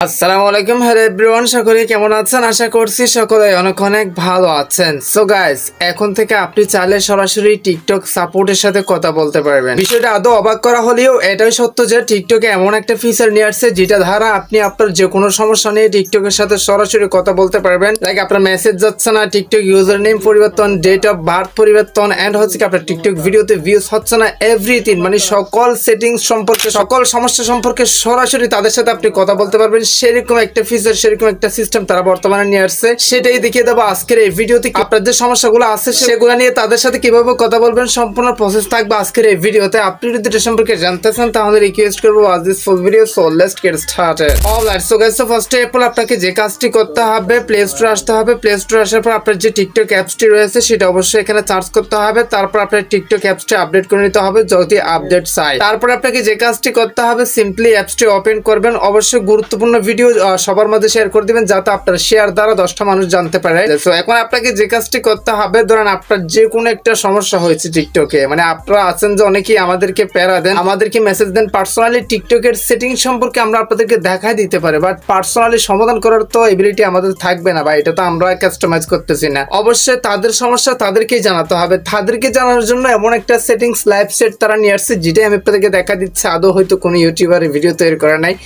আসসালামু আলাইকুম, hello everyone, সকলে কেমন আছেন? আশা করছি সকলে অনেক অনেক ভালো আছেন। সো গাইস, এখন থেকে আপনি চাইলে সরাসরি টিকটক সাপোর্টের সাথে কথা বলতে পারবেন। বিষয়টা আদৌ অবাক করা হলেও এটাই সত্য যে টিকটকে এমন একটা ফিচার নিয়ে আসছে যেটা দ্বারা আপনি আপনার যে কোনো সমস্যা নিয়ে টিকটকের সাথে সরাসরি কথা বলতে পারবেন। লাইক আপনার মেসেজ যাচ্ছে না, টিকটক ইউজার নেম পরিবর্তন, ডেট অফ বার্থ পরিবর্তন, এন্ড হচ্ছে কি আপনার টিকটক ভিডিওতে ভিউজ হচ্ছে না, এভরিথিং মানে সকল সেটিংস সম্পর্কে, সকল সমস্যা সম্পর্কে সরাসরি তাদের সাথে আপনি কথা বলতে পারবেন। সেরকম একটা ফিচার, সেরকম একটা সিস্টেম তারা বর্তমানে নিয়ে আসছে, সেটাই দেখিয়ে দেবো আজকের এই ভিডিওতে। আপনার যে সমস্যাগুলো আছে সেগুলো নিয়ে তাদের সাথে কিভাবে কথা বলবেন সম্পূর্ণ প্রসেস থাকবে আজকের এই ভিডিওতে। আপনি যদি এটা সম্পর্কে জানতে চান তাহলে রিকোয়েস্ট করবো watch this full video. So let's get started. Alright, so guys, ফার্স্টে আপনাকে যে কাজটি করতে হবে, প্লে স্টোরে আসতে হবে। প্লে স্টোরে আসার পর আপনার যে টিকটক অ্যাপসটি রয়েছে সেটা অবশ্যই এখানে সার্চ করতে হবে। তারপর আপনার টিকটক অ্যাপসটি আপডেট করে নিতে হবে যদি আপডেট চাই। তারপর আপনাকে যে কাজটি করতে হবে, সিম্পলি অ্যাপসটি ওপেন করবেন। অবশ্যই গুরুত্বপূর্ণ ভিডিও সবার মধ্যে শেয়ার করে দিবেন যাতে আপনার শেয়ার দ্বারা 10টা মানুষ জানতে পারে। তো এখন আপনাকে যে কাজটি করতে হবে, ধরেন আপনার যে কোনো একটা সমস্যা হয়েছে টিকটকে, মানে আপনারা আছেন যে অনেকেই আমাদেরকে প্যারা দেন, আমাদেরকে মেসেজ দেন পার্সোনালি, টিকটকের সেটিং সম্পর্কে আমরা আপনাদেরকে দেখাই দিতে পারি, বাট পার্সোনালি সমাধান করার তো এবিলিটি আমাদের থাকবে না, বা এটা তো আমরা কাস্টমাইজ করতেছি না। অবশ্যই তাদের সমস্যা তাদেরকেই জানাতে হবে। তাদেরকে জানার জন্য এমন একটা সেটিংস লাইভ সেট তারা নিয়ে আসছে, যেটাই আমি আপনাদেরকে দেখা দিচ্ছি। আদৌ হয়তো কোনো ইউটিউবারের ভিডিও তৈরি করে নাই,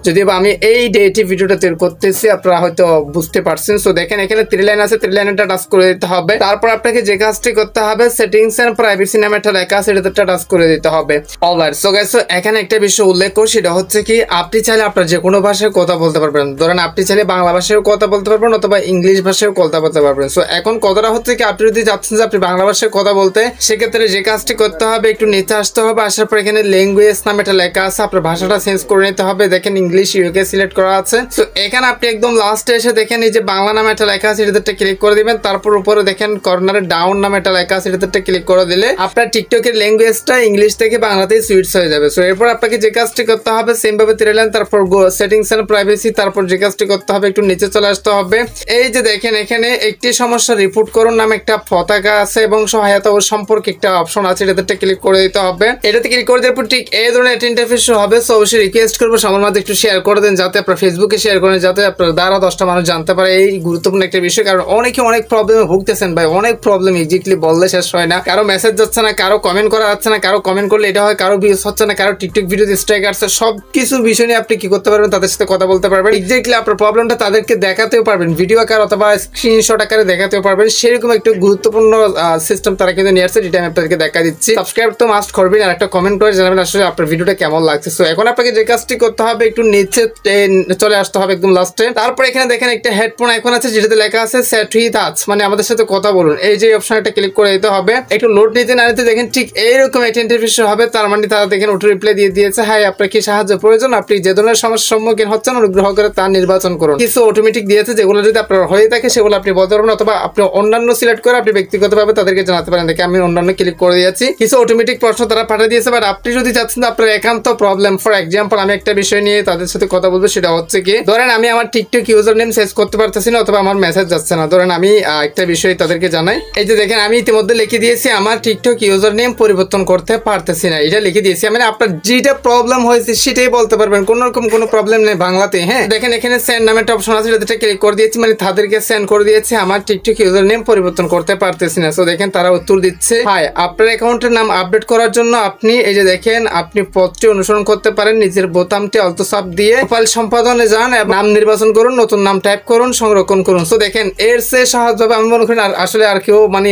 যদিও আমি এই ডেটে ভিডিওটা তৈরি করতেছি, আপনারা হয়তো বুঝতে পারছেন। সো দেখেন এখানে 3 লাইন আছে, 3 লাইনটা টাচ করে দিতে হবে। তারপর আপনাকে যে কাজটি করতে হবে, সেটিংস এন্ড প্রাইভেসি নামে একটা লেখা আছে, এটাতে টাচ করে দিতে হবে। অলরাইট, সো গাইস, এখানে একটা বিষয় উল্লেখ করি, সেটা হচ্ছে কি আপনি চাইলে আপনার যে কোনো ভাষায় কথা বলতে পারবেন। ধরেন আপনি চাইলে বাংলা ভাষায়ও কথা বলতে পারবেন অথবা ইংলিশ ভাষায়ও কথা বলতে পারবেন। সো এখন কথাটা হচ্ছে কি, আপনি যদি চাচ্ছেন যে আপনি বাংলা ভাষায় কথা বলতে, সেক্ষেত্রে যে কাজটি করতে হবে, একটু নিচে আসতে হবে। আসার পর এখানে ল্যাঙ্গুয়েজ নামে একটা লেখা আছে, আপনার ভাষাটা চেঞ্জ করে নিতে হবে। দেখেন ইংলিশ ইউকে সিলেক্ট করা আছে। তো এখানে আপনি একদম লাস্টে এসে দেখেন এই যে বাংলা নামে একটা লেখা আছে, এটাতে ক্লিক করে দিবেন। তারপর উপরে দেখেন কর্নারে ডাউন নামে একটা লেখা আছে, এটাতে ক্লিক করে দিলে আপনার টিকটকের ল্যাঙ্গুয়েজটা ইংলিশ থেকে বাংলাতে সুইচ হয়ে যাবে। সো এরপর আপনাকে যে কাজটি করতে হবে, সেম ভাবে 3 লাইন, তারপর সেটিংস এন্ড প্রাইভেসি, তারপর যে কাজটি করতে হবে একটু নিচে চলে আসতে হবে। এই যে দেখেন এখানে একটি সমস্যা রিপোর্ট করুন নামে একটা পতাকা আছে এবং সহায়তা ও সম্পর্কে একটা অপশন আছে, এটাতে ক্লিক করে দিতে হবে। এটাতে ক্লিক করে দেওয়ার পর ঠিক এই ধরনের একটা ইন্টারফেস হবে। সো অবশ্যই রিকোয়েস্ট করবো সবার মধ্যে একটু শেয়ার করে দেন, যাতে আপনার ফেসবুকে শেয়ার করেন, যাতে আপনার দ্বারা 10টা মানুষ জানতে পারে এই গুরুত্বপূর্ণ একটা বিষয়। কারণ অনেকে অনেক প্রবলেমে ভুগতেছেন ভাই, অনেক প্রবলেম এক্স্যাক্টলি বললে শেষ হয় না। কারো মেসেজ যাচ্ছে না, কারো কমেন্ট করা যাচ্ছে না, কারো কমেন্ট করলে এটা হয়, কারো ভিউজ হচ্ছে না, কারো টিকটক ভিডিওতে স্ট্রাইক আসছে। সবকিছু বিষয় নিয়ে আপনি কি করতে পারবেন, তাদের সাথে কথা বলতে পারবেন। এক্স্যাক্টলি আপনার প্রবলেমটা তাদেরকে দেখাতেও পারবেন, ভিডিও আকার অথবা স্ক্রিনশট আকারে দেখাতেও পারবেন। সেরকম একটা গুরুত্বপূর্ণ সিস্টেম তারা কিন্তু নিয়ে আসছে, যেটা আমি আপনাদেরকে দেখা দিচ্ছি। সাবস্ক্রাইব তো মাস্ট করবেন, আর একটা কমেন্ট করে জানাবেন আসলে আপনার ভিডিওটা কেমন লাগছে। সো এখন আপনাকে যে কাজটি করতে হবে, একটু নিচে চলে আসতে হবে একদম লাস্টে। তারপর এখানে দেখেন একটা হেডফোন আইকন আছে, যেটাতে লেখা আছে সেট উইথ আস, মানে আমাদের সাথে কথা বলুন। এই যে অপশনটা ক্লিক করে দিতে হবে। একটু লোড নিতে না নিতে দেখেন ঠিক এইরকম একটা ইন্টারফেস হবে। তার মানে তারা দেখেন অটো রিপ্লাই দিয়ে দিয়েছে, হাই আপনার কি সাহায্য প্রয়োজন, আপনি যে ধরনের সমস্যার সম্মুখীন হচ্ছেন অনুগ্রহ করে তা নির্বাচন করুন। কিছু অটোমেটিক দিয়েছে, যেগুলো যদি আপনার হয়ে থাকে সেগুলো আপনি বলতে পারবেন, অথবা আপনি অন্যান্য সিলেক্ট করে আপনি ব্যক্তিগতভাবে তাদেরকে জানাতে পারেন। দেখে আমি অন্যান্য ক্লিক করে দিয়েছি। কিছু অটোমেটিক প্রশ্ন তারা পাঠিয়ে দিয়েছে, বাট আপনি যদি চাচ্ছেন আপনার একান্ত প্রবলেম, ফর এক্সাম্পল আমি একটা বিষয় নিয়ে তাদের সাথে কথা বলবো, সেটা হচ্ছে কি ধরেন আমি আমার টিকটক ইউজার নেম চেঞ্জ করতে পারতেছি না, অথবা আমার মেসেজ যাচ্ছে না। ধরেন আমি একটা বিষয় তাদেরকে জানাই, এই যে দেখেন আমি ইতিমধ্যে লিখে দিয়েছি আমার টিকটক ইউজার নেম পরিবর্তন করতে পারতেছি না, এটা লিখে দিয়েছি। মানে আপনার যেটা প্রবলেম হয়েছে সেটাই বলতে পারবেন, কোন রকম কোনো প্রবলেম নেই বাংলাতে। হ্যাঁ, দেখেন এখানে সেন্ড নামে একটা অপশন আছে, এটাতে ক্লিক করে দিয়েছি, মানে তাদেরকে সেন্ড করে দিয়েছি আমার টিকটক ইউজার নেম পরিবর্তন করতে পারতেছি না। সো দেখেন তারা উত্তর দিচ্ছে, হাই আপনার অ্যাকাউন্টের নাম আপডেট করার জন্য আপনি এই যে দেখেন আপনি পথটি অনুসরণ করতে পারেন। নিজের বোতামটি অল্প চাপ দিয়ে প্রোফাইল সম্পাদনে যান, নাম নির্বাচন করুন, নতুন নাম টাইপ করুন, সংরক্ষণ করুন। তো দেখেন এর চেয়ে সহজভাবে আমি মনে করি আসলে আর কেউ মানে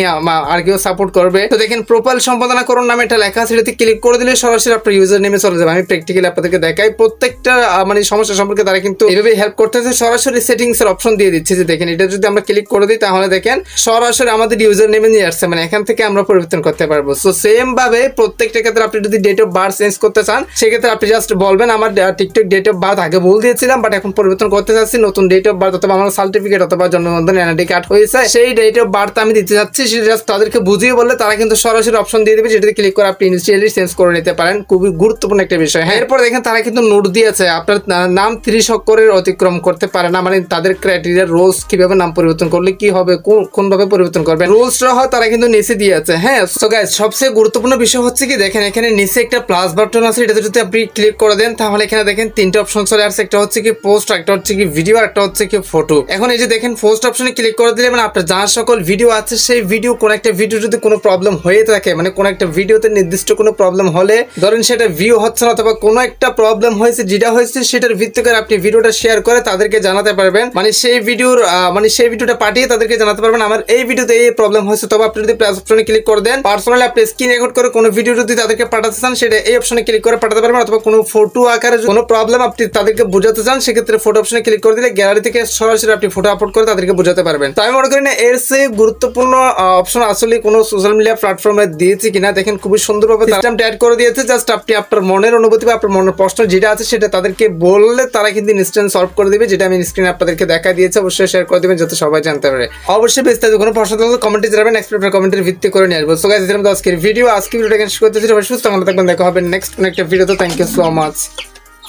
আর কেউ সাপোর্ট করবে। তো দেখেন প্রোফাইল সম্পাদনা করুন নামে একটা লেখা আছে, এটাতে ক্লিক করে দিলে সরাসরি আপনার ইউজার নেমে চলে যাবে। আমি প্র্যাকটিক্যালি আপনাদেরকে দেখাই, প্রত্যেকটা মানে সমস্যা সম্পর্কে তারা কিন্তু এইভাবে হেল্প করতেছে। সরাসরি সেটিংস এর অপশন দিয়ে দিচ্ছে, যে দেখেন এটা যদি আমরা ক্লিক করে দিই তাহলে দেখেন সরাসরি আমাদের ইউজার নেমে নিয়ে আসছে, মানে এখান থেকে আমরা পরিবর্তন করতে পারবো। সো সেম ভাবে প্রত্যেকটা ক্ষেত্রে আপনি যদি ডেট অফ বার্থ চেঞ্জ করতে চান, সেক্ষেত্রে আপনি জাস্ট বলবেন আমার টিকটক ডেট অফ বার্থ আগে ভুল দিয়েছিলাম, বাট এখন পরিবর্তন করতে চাচ্ছি, নতুন ডেট অফ বার্থ অথবা আমার সার্টিফিকেট অথবা জন্মনিবন্ধন এনআইডি কার্ড হয়েছে, সেই ডেট অফ বার্থ আমি দিতে চাচ্ছি। সেটা জাস্ট তাদেরকে বুঝিয়ে বললে তারা কিন্তু সরাসরি অপশন দিয়ে দেবে, যেটাতে ক্লিক করে আপনি ইনিশিয়ালি চেঞ্জ করে নিতে পারেন। খুবই গুরুত্বপূর্ণ একটা বিষয়। হ্যাঁ, এরপর দেখেন তারা কিন্তু নোট দিয়েছে আপনার নাম 30 অক্ষরের অতিক্রম করতে পারে না, মানে তাদের ক্রাইটেরিয়া রুলস কিভাবে নাম পরিবর্তন করলে কি হবে, কোন ভাবে পরিবর্তন করবে, রুলস সহ তারা কিন্তু নিচে দিয়েছে। হ্যাঁ, সো গাইস সবচেয়ে গুরুত্বপূর্ণ বিষয় হচ্ছে কি দেখেন এখানে নিচে একটা প্লাস বাটন আছে, এটাতে যদি আপনি ক্লিক করে দেন তাহলে এখানে দেখেন 3টা তিনটা অপশন চলে আসছে, একটা হচ্ছে কি পোস্ট, একটা হচ্ছে কি ভিডিও, একটা হচ্ছে কি ফটো। এখন এই যে দেখেন পোস্ট অপশনে ক্লিক করে দিলে মানে আপনার যা সকল ভিডিও আছে সেই ভিডিও, কোন একটা ভিডিও যদি কোনো প্রবলেম হয়ে থাকে, মানে কোন একটা ভিডিওতে নির্দিষ্ট কোনো প্রবলেম হলে ধরেন সেটা ভিউ হচ্ছে না অথবা কোনো একটা প্রবলেম হয়েছে, যেটা হয়েছে সেটার ভিত্তি করে আপনি ভিডিওটা শেয়ার করে তাদেরকে জানাতে পারবেন, মানে সেই ভিডিওটা পাঠিয়ে তাদেরকে জানাতে পারবেন আমার এই ভিডিওতে এই প্রবলেম হয়েছে। তবে আপনি যদি প্লাস অপশনে ক্লিক করে দেন, পার্সোনালি আপনি স্ক্রিন রেকর্ড করে কোনো ভিডিও যদি তাদেরকে পাঠাতে চান সেটা এই অপশনে ক্লিক করে পাঠাতে পারবেন, অথবা কোনো ফটো আকারে কোনো প্রবলেম আপনি তাদেরকে বোঝাতে চান সেক্ষেত্রে ফটো অপশনে ক্লিক করে দিলে গ্যালারি থেকে সরাসরি আপনি ফটো আপলোড করে তাদেরকে বোঝাতে পারবেন। তো আমি মনে করি না এর চেয়ে গুরুত্বপূর্ণ অপশন আসলে কোনো সোশ্যাল মিডিয়া প্ল্যাটফর্মে দিয়েছে কিনা। দেখেন খুবই সুন্দরভাবে সিস্টেমটা অ্যাড করে দিয়েছে, জাস্ট আপনি আপনার মনের অনুভূতি বা আপনার মনের প্রশ্ন যেটা আছে সেটা তাদেরকে বললে তারা কিন্তু ইনস্ট্যান্ট সলভ করে দিবে, যেটা আমি স্ক্রিনে আপনাদেরকে দেখা দিয়েছি। অবশ্যই শেয়ার করে দিবেন যাতে সবাই জানতে পারে। অবশ্যই বিস্তারিত কোনো প্রশ্ন থাকলে কমেন্টে জানাবেন, নেক্সট কমেন্টের ভিত্তি করে নিয়ে আসবো। সো গাইস এরকম আজকের ভিডিওটা শেষ করতেছি। সবাই সুস্থ ভালো থাকবেন, দেখা হবে নেক্সট কোনো একটা ভিডিওতে। থ্যাংক ইউ সো মাচ,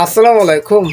আসসালামু আলাইকুম।